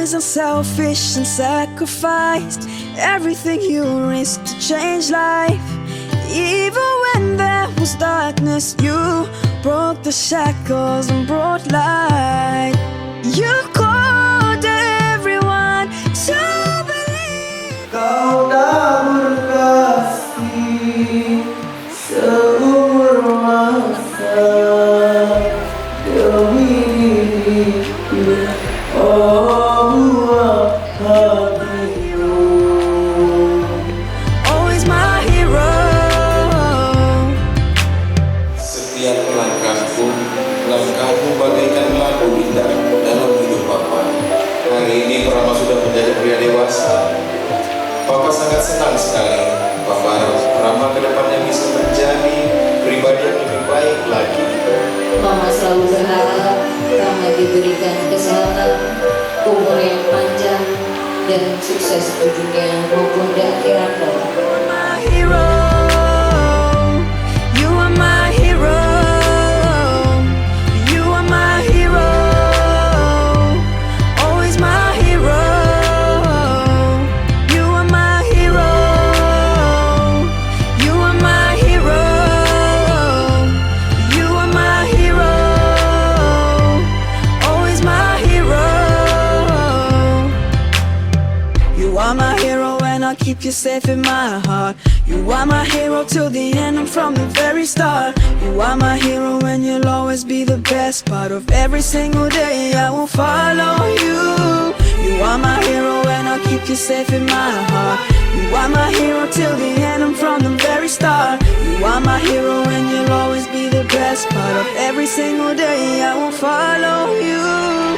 always unselfish and sacrificed everything you risked to change life. Even when there was darkness, you broke the shackles and brought light. You called everyone to believe. Kau dah berkasih seumur masa demi diriku. Oh buah hatiku, Always my hero. Setiap langkahmu bagaikan lagu indah dalam hidup Papa. Hari ini Rama sudah menjadi pria dewasa. Papa sangat senang sekali. Papa harap Rama ke depannya bisa menjadi pribadi yang lebih baik lagi. Mama selalu berharap Rama diberikan kesehatan, umur yang panjang, dan sukses di dunia maupun di akhirat. My hero. You are my hero. You are my hero. Always my hero. You are my hero. You are my hero. You are my hero. Always my hero. You are my hero and I'll keep you safe in my heart. You are my hero till the end and from the very start. You are my hero and you'll always be the best part of every single day. I will follow you. You are my hero and I'll keep you safe in my heart. You are my hero till the end and from the very start. You are my hero and you'll always be the best part of every single day. I will follow you.